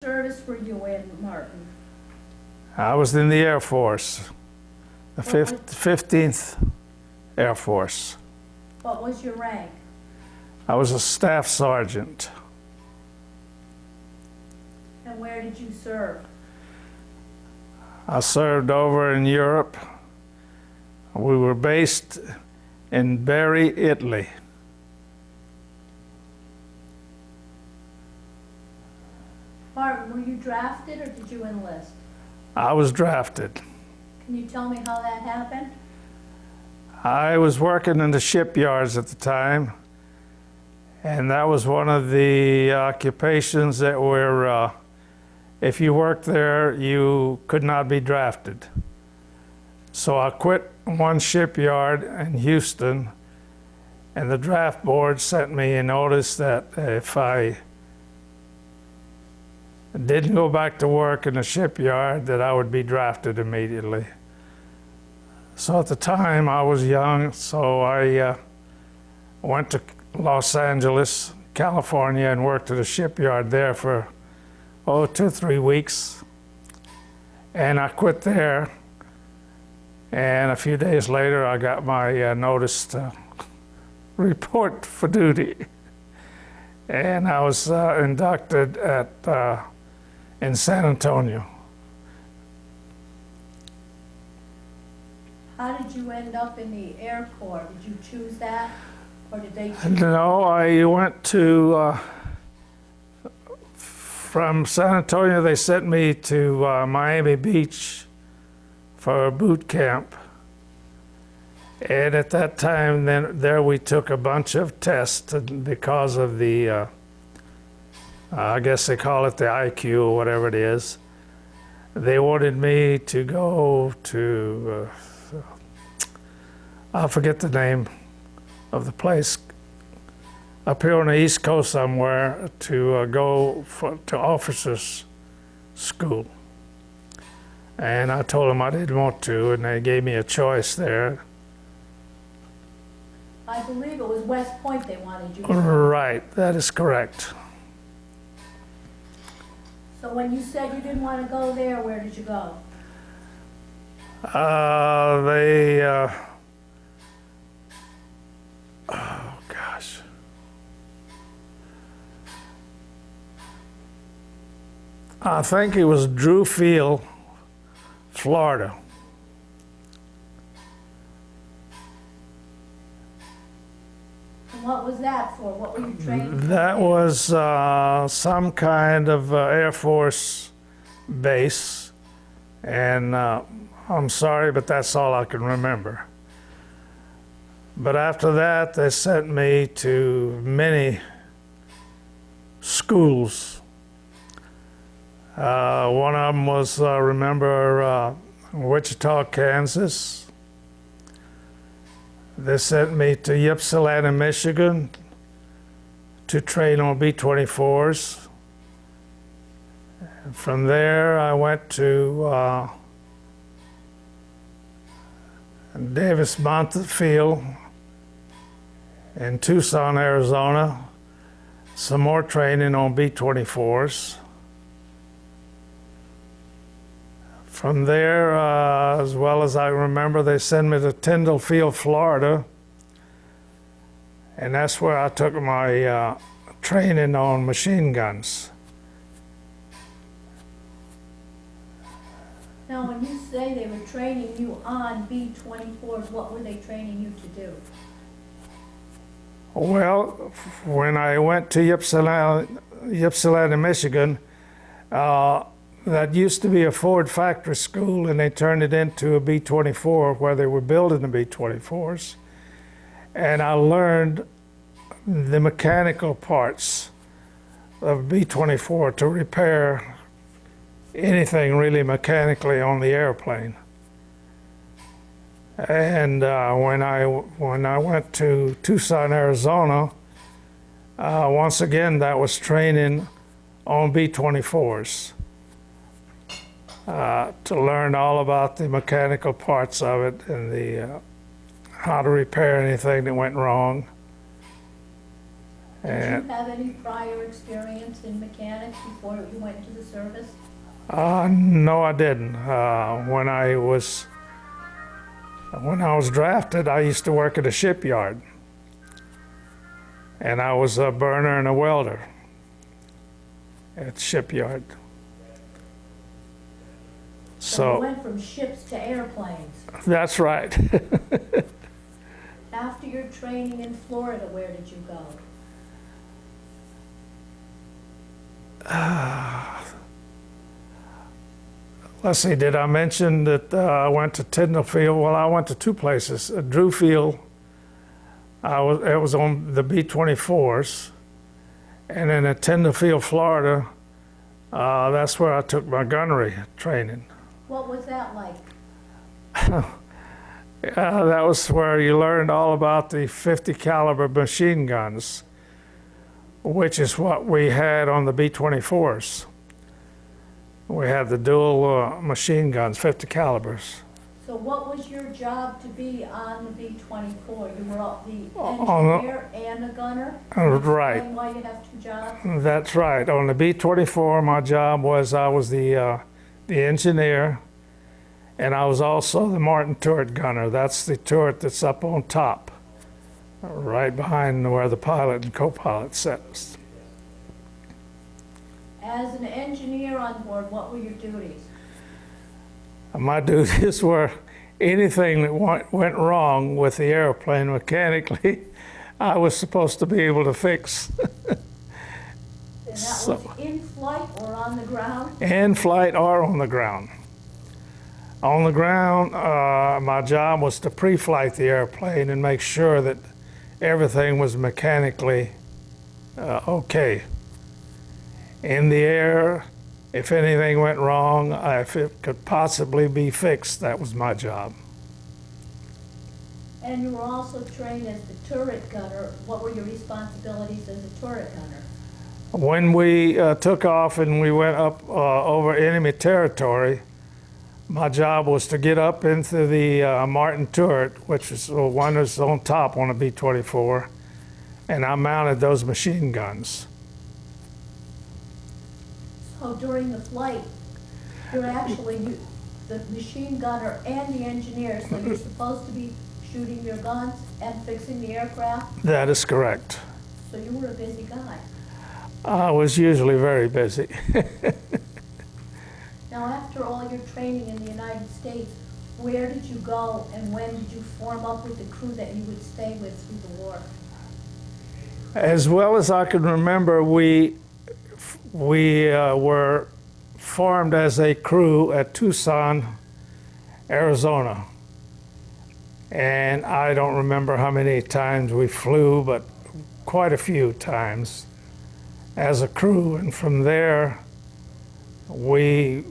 Service were you in, Martin? I was in the Air Force, the What was- 15th Air Force. What was your rank? I was a staff sergeant. And where did you serve? I served over in Europe. We were based in Bari, Italy. Martin, were you drafted or did you enlist? I was drafted. Can you tell me how that happened? I was working in the shipyards at the time, and that was one of the occupations that were, if you worked there, you could not be drafted. So I quit one shipyard in Houston, and the draft board sent me a notice that if I didn't go back to work in the shipyard, that I would be drafted immediately. So at the time I was young, so I went to Los Angeles, California, and worked at a shipyard there for 2 or 3 weeks. And I quit there, and a few days later I got my notice to report for duty. And I was inducted in San Antonio. How did you end up in the Air Corps? Did you choose that or did they choose? No, I went to, from San Antonio, they sent me to Miami Beach for a boot camp. And at that time, there we took a bunch of tests because of the, I guess they call it the IQ or whatever it is. They wanted me to go to, I forget the name of the place, up here on the East Coast somewhere, to go to officers' school. And I told them I didn't want to, and they gave me a choice there. I believe it was West Point they wanted you to. Right, that is correct. So when you said you didn't want to go there, where did you go? Oh gosh. I think it was Drew Field, Florida. And what was that for? What were you trained for? That was some kind of Air Force base, and I'm sorry, but that's all I can remember. But after that, they sent me to many schools. One of them was, remember, Wichita, Kansas. They sent me to Ypsilanti, Michigan to train on B-24s. From there, I went to Davis Mountain Field in Tucson, Arizona. Some more training on B-24s. From there, as well as I remember, they sent me to Tyndall Field, Florida, and that's where I took my training on machine guns. Now, when you say they were training you on B-24s, what were they training you to do? Well, when I went to Ypsilanti, Michigan, that used to be a Ford factory school, and they turned it into a B-24 where they were building the B-24s. And I learned the mechanical parts of B-24 to repair anything really mechanically on the airplane. And when I went to Tucson, Arizona, once again that was training on B-24s. To learn all about the mechanical parts of it and the how to repair anything that went wrong. Did And you have any prior experience in mechanics before you went into the service? no, I didn't. When I was drafted, I used to work at a shipyard, and I was a burner and a welder at the shipyard. So you So went from ships to airplanes. that's right. After your training in Florida, where did you go? Let's see, did I mention that I went to Tyndall Field? Well, I went to two places. Drew Field, it was on the B-24s. And then at Tyndall Field, Florida, that's where I took my gunnery training. What was that like? That was where you learned all about the 50 caliber machine guns, which is what we had on the B-24s. We had the dual machine guns, 50 calibers. So what was your job to be on the B-24? You were the On the- engineer and a gunner? Right. Explain why you have two jobs? That's right. On the B-24, my job was I was the engineer, and I was also the Martin turret gunner. That's the turret that's up on top, right behind where the pilot and co-pilot sits. As an engineer on board, what were your duties? My duties were anything that went wrong with the airplane mechanically, I was supposed to be able to fix. And that So- was in flight or on the ground? In flight or on the ground. On the ground, my job was to pre-flight the airplane and make sure that everything was mechanically okay. In the air, if anything went wrong, if it could possibly be fixed, that was my job. And you were also trained as the turret gunner. What were your responsibilities as a turret gunner? When we took off and we went up over enemy territory, my job was to get up into the Martin turret, which is one that's on top on a B-24, and I mounted those machine guns. So during the flight, you're actually the machine gunner and the engineer, so you're supposed to be shooting your guns and fixing the aircraft? That is correct. So you were a busy guy. I was usually very busy. Now, after all your training in the United States, where did you go and when did you form up with the crew that you would stay with through the war? As well as I can remember, we were formed as a crew at Tucson, Arizona. And I don't remember how many times we flew, but quite a few times as a crew. And from there, we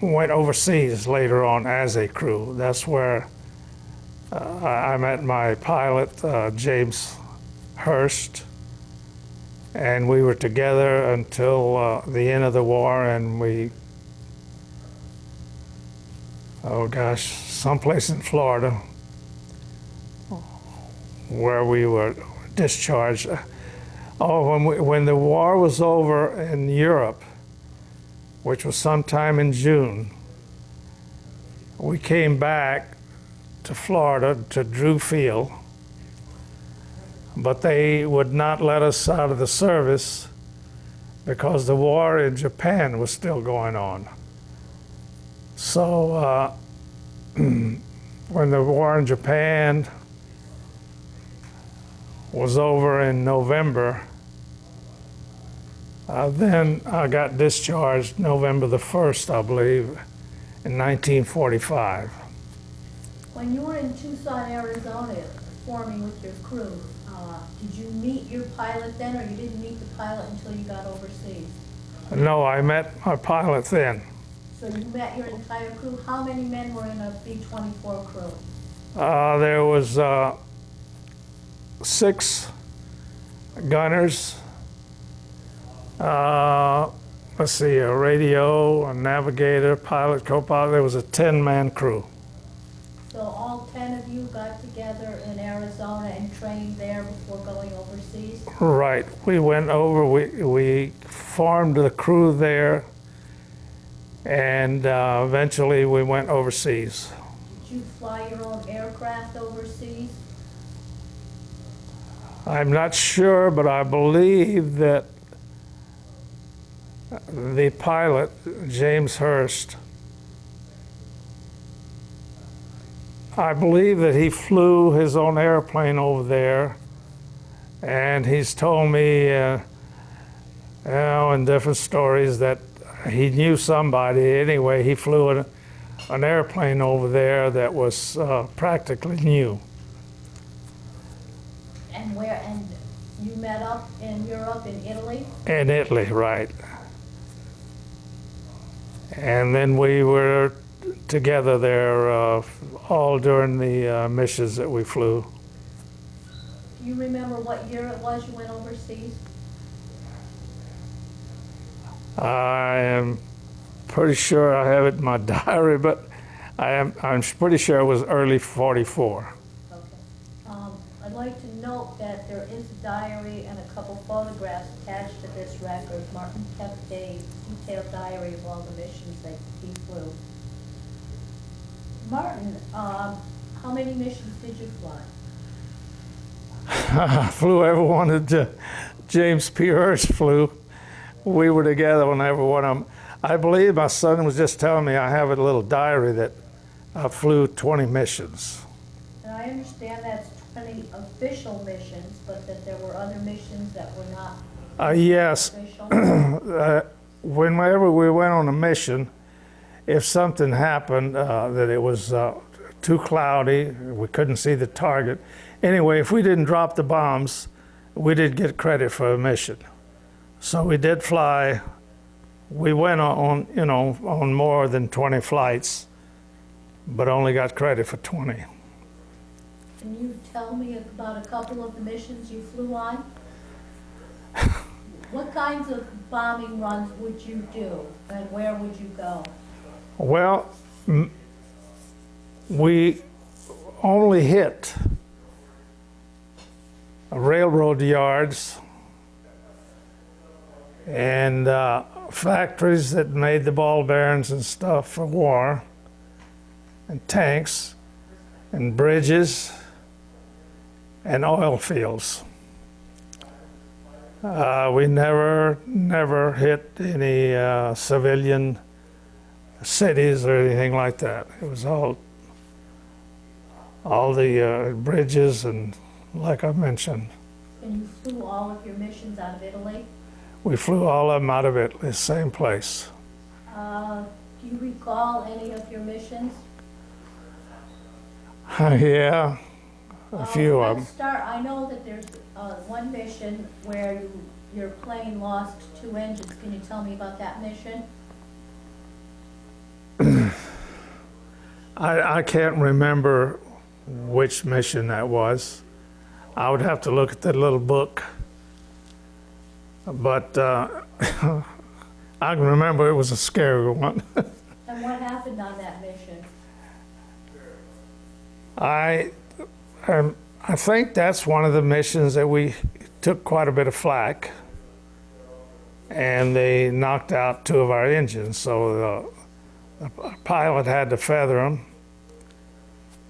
went overseas later on as a crew. That's where I met my pilot, James Hurst, and we were together until the end of the war, and someplace in Florida where we were discharged. When the war was over in Europe, which was sometime in June, we came back to Florida, to Drew Field, but they would not let us out of the service because the war in Japan was still going on. So when the war in Japan was over in November, then I got discharged November the 1st, I believe, in 1945. When you were in Tucson, Arizona, forming with your crew, did you meet your pilot then, or you didn't meet the pilot until you got overseas? No, I met my pilot then. So you met your entire crew. How many men were in a B-24 crew? There was 6 gunners. Let's see, a radio, a navigator, pilot, co-pilot. There was a 10-man crew. So all 10 of you got together in Arizona and trained there before going overseas? Right. We went over, we formed the crew there, and eventually we went overseas. Did you fly your own aircraft overseas? I'm not sure, but I believe that the pilot, James Hurst, I believe that he flew his own airplane over there, and he's told me, in different stories, that he knew somebody. Anyway, he flew an airplane over there that was practically new. And where, and you met up in Europe, in Italy? In Italy, right. And then we were together there all during the missions that we flew. Do you remember what year it was you went overseas? I am pretty sure I have it in my diary, but I'm pretty sure it was early '44. Okay. I'd like to note that there is a diary and a couple photographs attached to this record. Martin kept a detailed diary of all the missions that he flew. Martin, how many missions did you fly? I flew every one that James P. Hurst flew. We were together on every one of them. I believe my son was just telling me I have a little diary that I flew 20 missions. And I understand that's 20 official missions, but that there were other missions that were not Yes. official. Whenever we went on a mission, if something happened that it was too cloudy, we couldn't see the target. Anyway, if we didn't drop the bombs, we didn't get credit for a mission. So we did fly. We went on, on more than 20 flights, but only got credit for 20. Can you tell me about a couple of the missions you flew on? What kinds of bombing runs would you do, and where would you go? Well, we only hit railroad yards and factories that made the ball bearings and stuff for war, and tanks, and bridges, and oil fields. We never hit any civilian cities or anything like that. It was all the bridges, and like I mentioned. And you flew all of your missions out of Italy? We flew all of them out of Italy, same place. Do you recall any of your missions? Yeah, a few of them. Let's start, I know that there's one mission where your plane lost 2 engines. Can you tell me about that mission? I can't remember which mission that was. I would have to look at that little book. But I can remember it was a scary one. And what happened on that mission? I think that's one of the missions that we took quite a bit of flack, and they knocked out 2 of our engines. So the pilot had to feather them,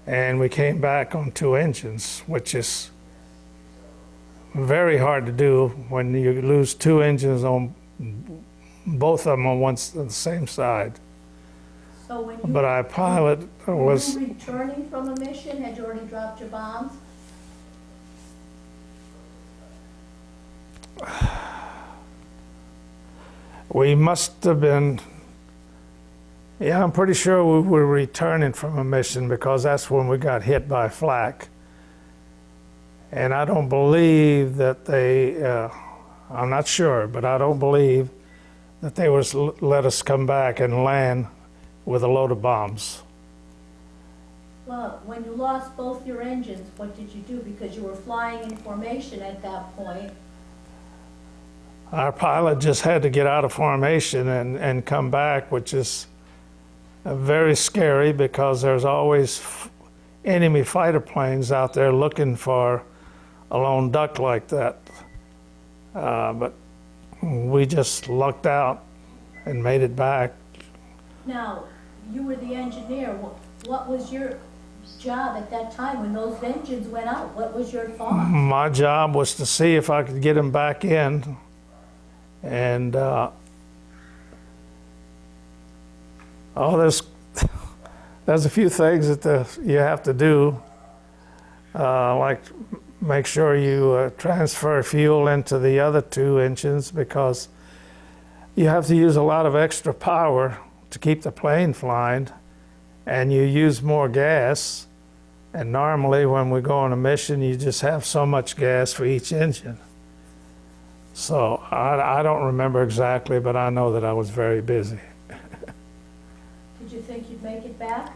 and we came back on 2 engines, which is very hard to do when you lose 2 engines on both of them on the same side. So when you, But our pilot was, were you returning from a mission? Had you already dropped your bombs? we must have been, yeah, I'm pretty sure we were returning from a mission, because that's when we got hit by flak. And I don't believe that they, I'm not sure, but I don't believe that they was let us come back and land with a load of bombs. Well, when you lost both your engines, what did you do? Because you were flying in formation at that point. Our pilot just had to get out of formation and come back, which is very scary, because there's always enemy fighter planes out there looking for a lone duck like that. But we just lucked out and made it back. Now, you were the engineer. What was your job at that time when those engines went out? What was your thought? My job was to see if I could get them back in. And there's a few things that you have to do, like make sure you transfer fuel into the other two engines, because you have to use a lot of extra power to keep the plane flying, and you use more gas. And normally when we go on a mission, you just have so much gas for each engine. So I don't remember exactly, but I know that I was very busy. Did you think you'd make it back?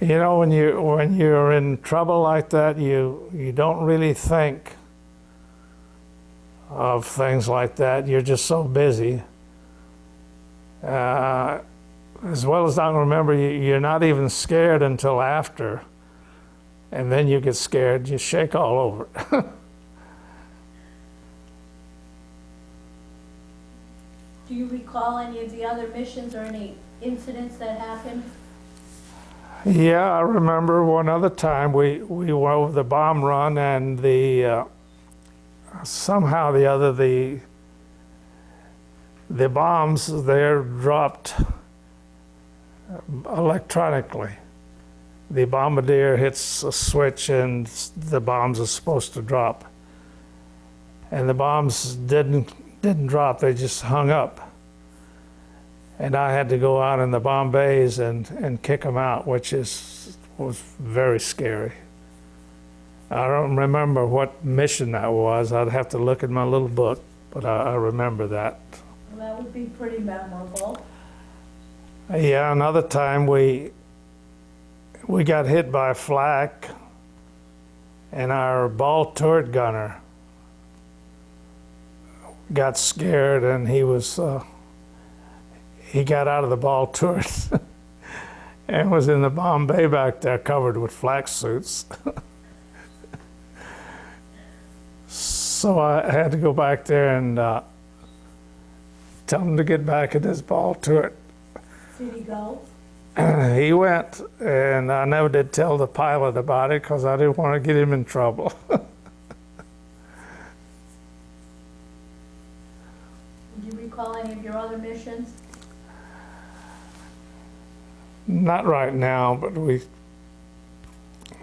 You know, when you're in trouble like that, you don't really think of things like that. You're just so busy. As well as I can remember, you're not even scared until after, and then you get scared. You shake all over. Do you recall any of the other missions or any incidents that happened? Yeah, I remember one other time we went over the bomb run, and somehow or the other the bombs there dropped electronically. The bombardier hits a switch and the bombs are supposed to drop. And the bombs didn't drop, they just hung up. And I had to go out in the bomb bays and kick them out, which was very scary. I don't remember what mission that was. I'd have to look in my little book, but I remember that. Well, that would be pretty memorable. Yeah, another time we got hit by flak, and our ball turret gunner got scared, and he got out of the ball turret and was in the bomb bay back there covered with flak suits. So I had to go back there and tell him to get back in his ball turret. Did he go? He went, and I never did tell the pilot about it because I didn't want to get him in trouble. Do you recall any of your other missions? Not right now, but we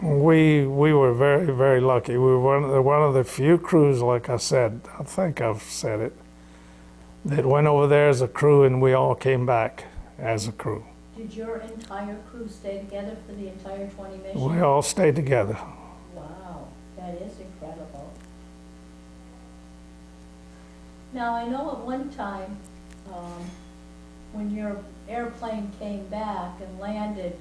were very, very lucky. We were one of the few crews, like I said, I think I've said it, that went over there as a crew, and we all came back as a crew. Did your entire crew stay together for the entire 20 missions? We all stayed together. Wow, that is incredible. Now, I know at one time, when your airplane came back and landed,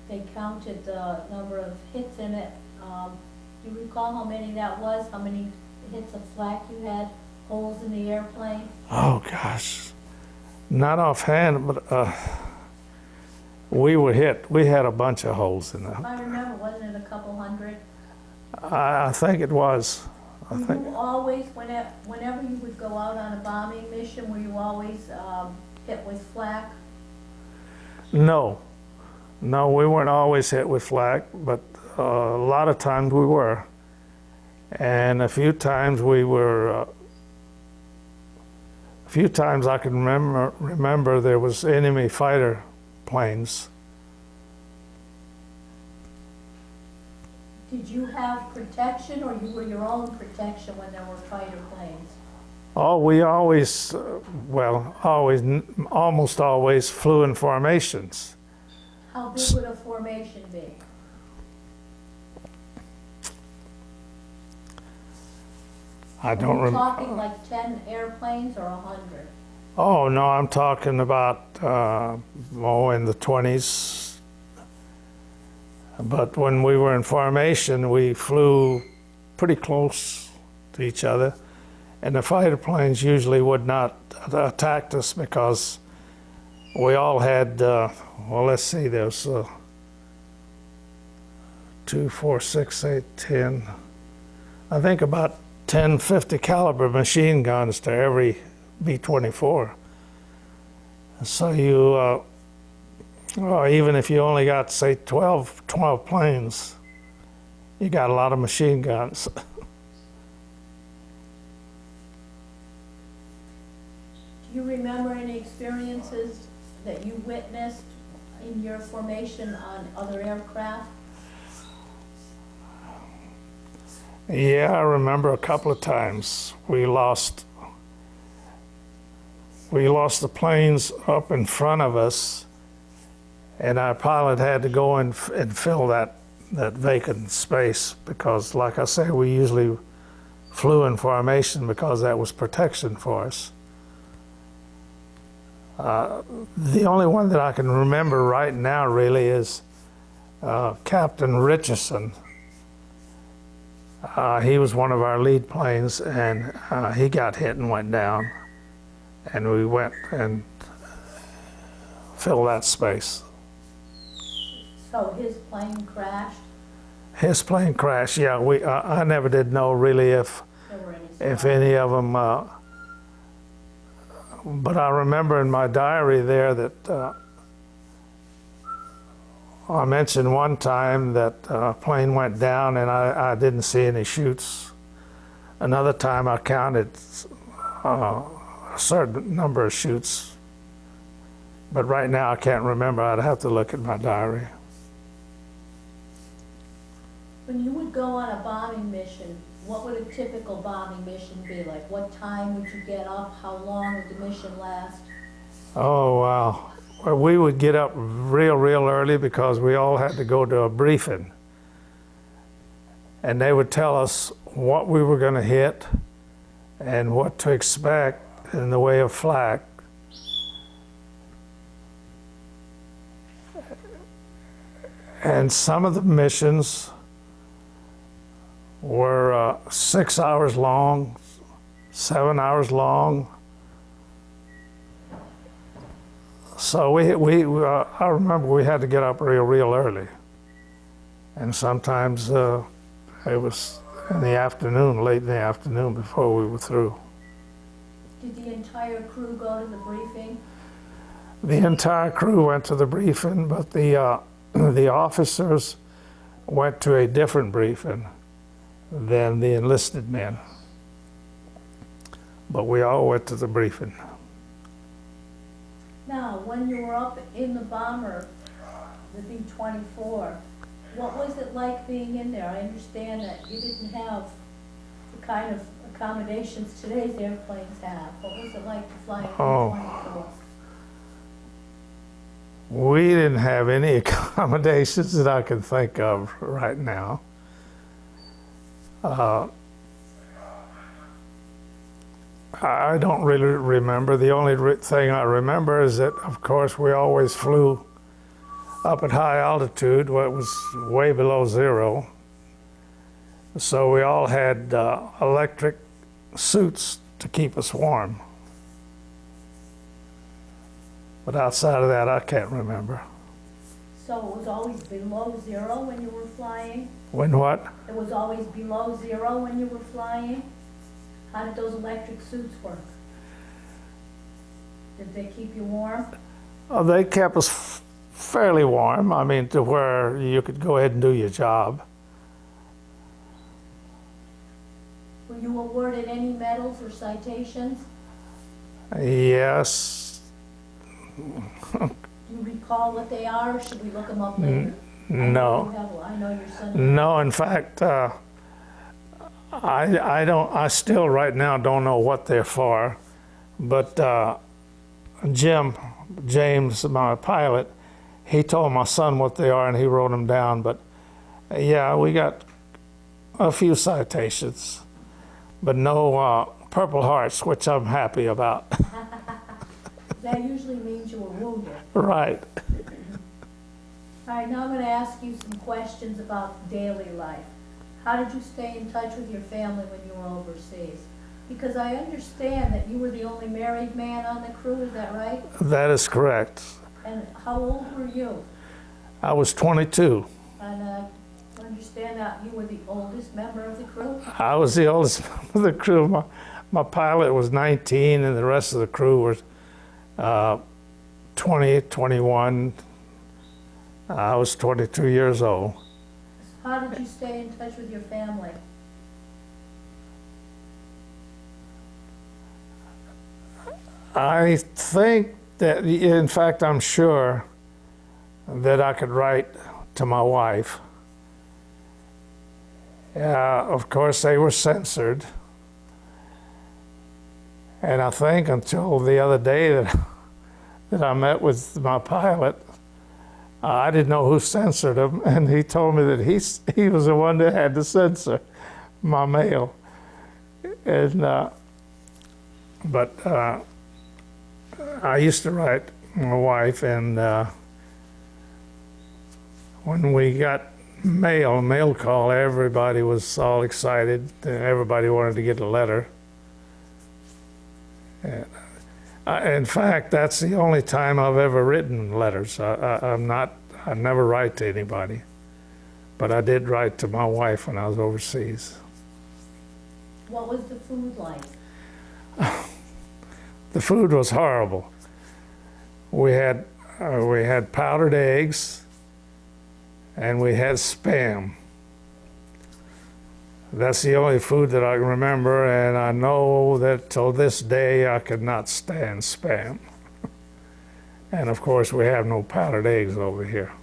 they counted the number of hits in it. Do you recall how many that was? How many hits of flak you had, holes in the airplane? Oh, gosh. Not offhand, but we were hit. We had a bunch of holes in If them. I remember, wasn't it a couple hundred? I think it was. I Were think. you always, whenever you would go out on a bombing mission, were you always hit with flak? No, we weren't always hit with flak, but a lot of times we were. And a few times we were, a few times I can remember there was enemy fighter planes. Did you have protection, or you were your own protection when there were fighter planes? Oh, we always, almost always flew in formations. How big would a formation be? I don't Are you remember. talking like 10 airplanes or 100? Oh, no, I'm talking about, in the 20s. But when we were in formation, we flew pretty close to each other. And the fighter planes usually would not attack us because we all had, let's see, there's 2, 4, 6, 8, 10. I think about 10 50 caliber machine guns to every B-24. So you, well, even if you only got, say, 12 planes, you got a lot of machine guns. Do you remember any experiences that you witnessed in your formation on other aircraft? Yeah, I remember a couple of times we lost the planes up in front of us, and our pilot had to go and fill that vacant space because, like I say, we usually flew in formation because that was protection for us. The only one that I can remember right now really is Captain Richardson. He was one of our lead planes, and he got hit and went down, and we went and filled that space. So his plane crashed? His plane crashed, yeah. I never did know really if any of them, but I remember in my diary there that I mentioned one time that a plane went down and I didn't see any chutes. Another time I counted a certain number of chutes, but right now I can't remember. I'd have to look at my diary. When you would go on a bombing mission, what would a typical bombing mission be like? What time would you get up? How long would the mission last? Oh, wow. Well, we would get up real early because we all had to go to a briefing. And they would tell us what we were going to hit and what to expect in the way of flak. And some of the missions were 6 hours long, 7 hours long. So I remember we had to get up real early. And sometimes it was in the afternoon, late in the afternoon before we were through. Did the entire crew go to the briefing? The entire crew went to the briefing, but the officers went to a different briefing than the enlisted men. But we all went to the briefing. Now, when you were up in the bomber, the B-24, what was it like being in there? I understand that you didn't have the kind of accommodations today's airplanes have. What was it like to fly in B-24? We didn't have any accommodations that I can think of right now. I don't really remember. The only thing I remember is that, of course, we always flew up at high altitude, where it was way below zero. So we all had electric suits to keep us warm. But outside of that, I can't remember. So it was always below zero when you were flying? When what? It was always below zero when you were flying? How did those electric suits work? Did they keep you warm? They kept us fairly warm. I mean, to where you could go ahead and do your job. Were you awarded any medals or citations? Yes. Do you recall what they are, or should we look them up later? No. I know your son. No, in fact, I still right now don't know what they're for, but James, my pilot, he told my son what they are and he wrote them down. But yeah, we got a few citations, but no Purple Hearts, which I'm happy about. That usually means you were wounded. Right. All right, now I'm going to ask you some questions about daily life. How did you stay in touch with your family when you were overseas? Because I understand that you were the only married man on the crew, is that right? That is correct. And how old were you? I was 22. And understand that you were the oldest member of the crew? I was the oldest member of the crew. My pilot was 19, and the rest of the crew was 20, 21. I was 22 years old. How did you stay in touch with your family? I think that, in fact, I'm sure that I could write to my wife. Of course, they were censored. And I think until the other day that I met with my pilot, I didn't know who censored him, and he told me that he was the one that had to censor my mail. And but I used to write my wife, and when we got mail call, everybody was all excited. Everybody wanted to get a letter. And in fact, that's the only time I've ever written letters. I never write to anybody, but I did write to my wife when I was overseas. What was the food like? The food was horrible. We had powdered eggs, and we had Spam. That's the only food that I can remember, and I know that till this day I could not stand Spam. And of course, we have no powdered eggs over here.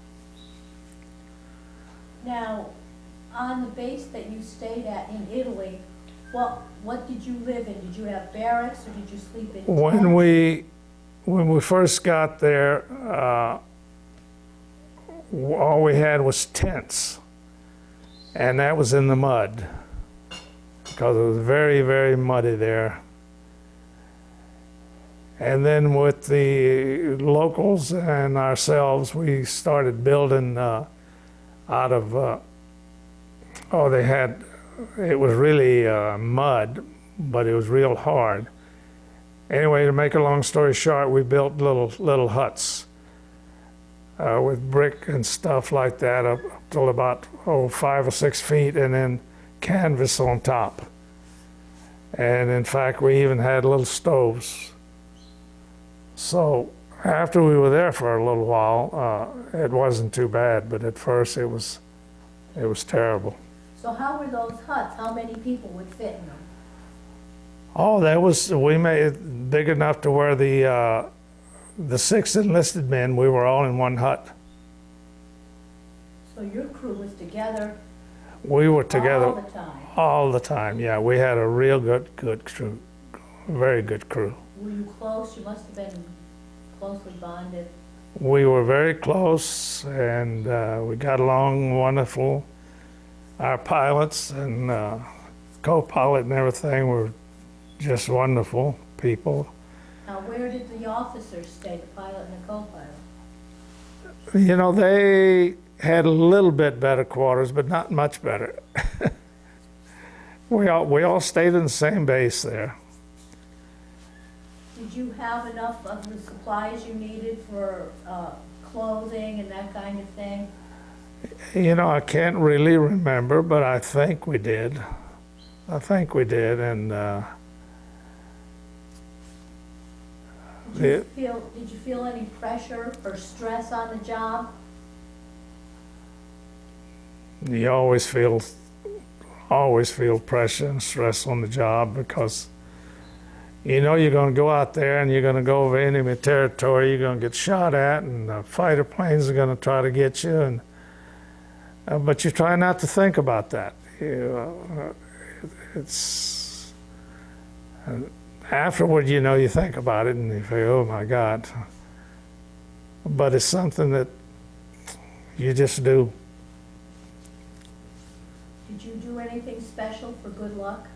Now, on the base that you stayed at in Italy, what did you live in? Did you have barracks, or did you sleep in tents? When we first got there, all we had was tents, and that was in the mud, because it was very, very muddy there. And then with the locals and ourselves, we started building out of, it was really mud, but it was real hard. Anyway, to make a long story short, we built little huts with brick and stuff like that up till about 5 or 6 feet, and then canvas on top. And in fact, we even had little stoves. So after we were there for a little while, it wasn't too bad, but at first it was terrible. So how were those huts? How many people would fit in them? Oh, we made it big enough to where the 6 enlisted men, we were all in one hut. So your crew was together? We were together all the time? All the time, yeah. We had a real good crew, very good crew. Were you close? You must have been closely bonded. We were very close, and we got along wonderful. Our pilots and co-pilot and everything were just wonderful people. Now, where did the officers stay, the pilot and the co-pilot? You know, they had a little bit better quarters, but not much better. We all stayed in the same base there. Did you have enough of the supplies you needed for clothing and that kind of thing? You know, I can't really remember, but I think we did. And did you feel any pressure or stress on the job? you always feel pressure and stress on the job, because you know you're going to go out there and you're going to go over enemy territory. You're going to get shot at, and the fighter planes are going to try to get you. And but you try not to think about that. It's afterward, you know, you think about it and you think, oh my God. But it's something that you just do. Did you do anything special for good luck?